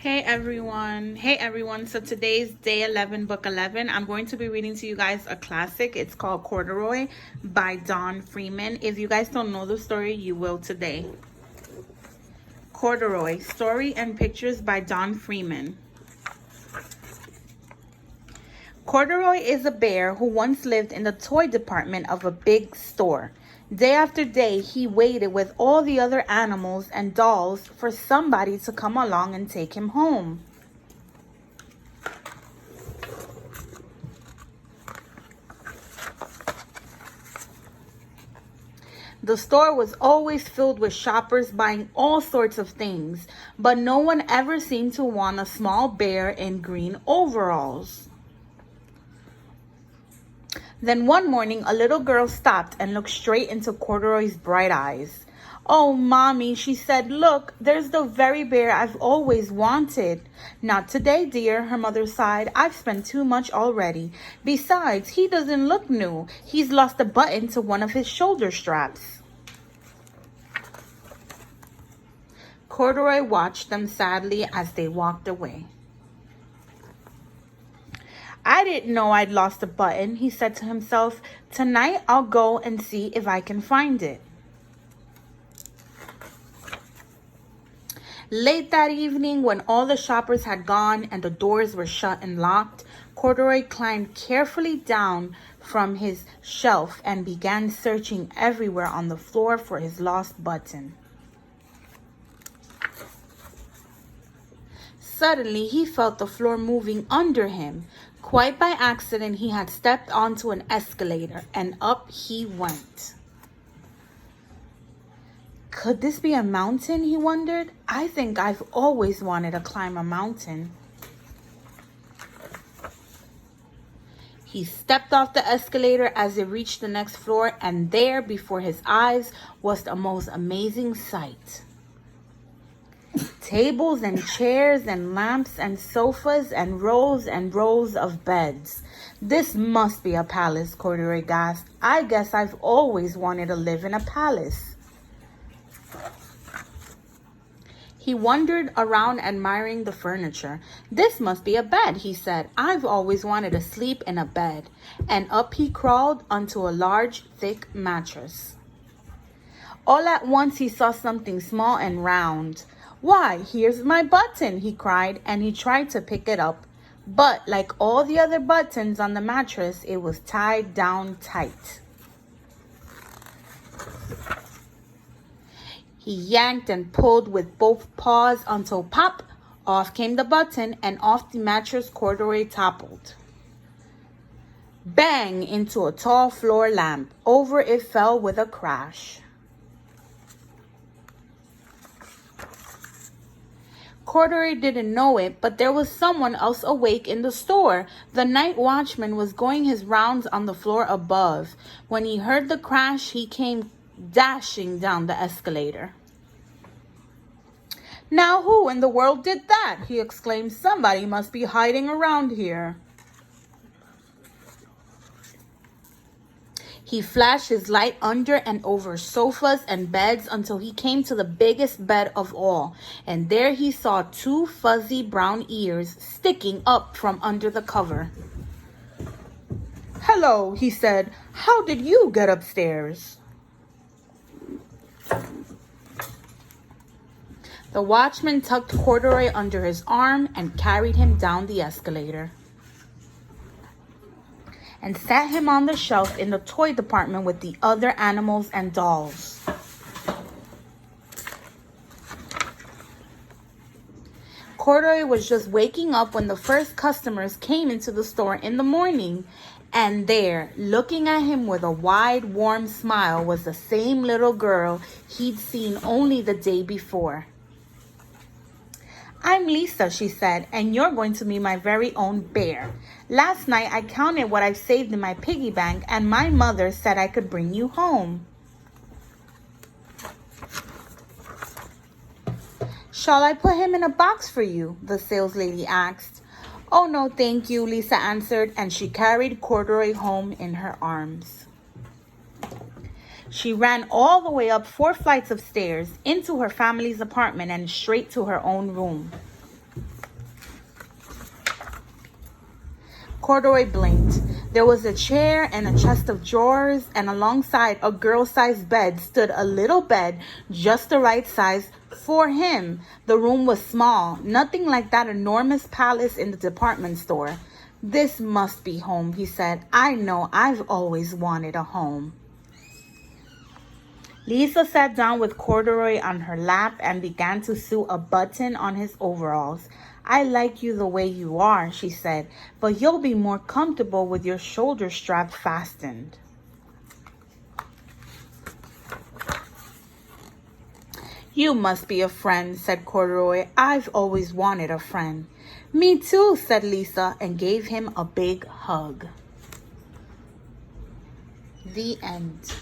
Hey everyone, so today's day 11, book 11. I'm going to be reading to you guys a classic. It's called Corduroy by Don Freeman. If you guys don't know the story, you will today. Corduroy, story and pictures by Don Freeman. Corduroy is a bear who once lived in the toy department of a big store. Day after day, he waited with all the other animals and dolls for somebody to come along and take him home. The store was always filled with shoppers buying all sorts of things, but no one ever seemed to want a small bear in green overalls. Then one morning, a little girl stopped and looked straight into Corduroy's bright eyes. "Oh, Mommy," she said, "look, there's the very bear I've always wanted." "Not today, dear," her mother sighed. "I've spent too much already. Besides, he doesn't look new. He's lost a button to one of his shoulder straps." Corduroy watched them sadly as they walked away. "I didn't know I'd lost a button," he said to himself. "Tonight I'll go and see if I can find it." Late that evening, when all the shoppers had gone and the doors were shut and locked, Corduroy climbed carefully down from his shelf and began searching everywhere on the floor for his lost button. Suddenly, he felt the floor moving under him. Quite by accident, he had stepped onto an escalator, and up he went. Could this be a mountain, he wondered? I think I've always wanted to climb a mountain. He stepped off the escalator as it reached the next floor, and there before his eyes was the most amazing sight. Tables and chairs and lamps and sofas and rows of beds. "This must be a palace," Corduroy gasped. "I guess I've always wanted to live in a palace." He wandered around admiring the furniture. "This must be a bed," he said. "I've always wanted to sleep in a bed." And up he crawled onto a large, thick mattress. All at once he saw something small and round. "Why, here's my button," he cried, and he tried to pick it up. But like all the other buttons on the mattress, it was tied down tight. He yanked and pulled with both paws until pop, off came the button, and off the mattress Corduroy toppled. Bang into a tall floor lamp. Over it fell with a crash. Corduroy didn't know it, but there was someone else awake in the store. The night watchman was going his rounds on the floor above. When he heard the crash, he came dashing down the escalator. "Now who in the world did that?" he exclaimed. "Somebody must be hiding around here." He flashed his light under and over sofas and beds until he came to the biggest bed of all, and there he saw two fuzzy brown ears sticking up from under the cover. "Hello," he said. "How did you get upstairs?" The watchman tucked Corduroy under his arm and carried him down the escalator and sat him on the shelf in the toy department with the other animals and dolls. Corduroy was just waking up when the first customers came into the store in the morning, and there, looking at him with a wide, warm smile, was the same little girl he'd seen only the day before. "I'm Lisa," she said, "and you're going to be my very own bear. Last night I counted what I've saved in my piggy bank, and my mother said I could bring you home." "Shall I put him in a box for you?" the saleslady asked. "Oh, no, thank you," Lisa answered, and she carried Corduroy home in her arms. She ran all the way up 4 flights of stairs into her family's apartment and straight to her own room. Corduroy blinked. There was a chair and a chest of drawers, and alongside a girl-sized bed stood a little bed just the right size for him. The room was small, nothing like that enormous palace in the department store. This must be home, he said. I know I've always wanted a home. Lisa sat down with Corduroy on her lap and began to sew a button on his overalls. I like you the way you are, she said, but you'll be more comfortable with your shoulder strap fastened. You must be a friend, said Corduroy. I've always wanted a friend. Me too, said Lisa, and gave him a big hug. The end.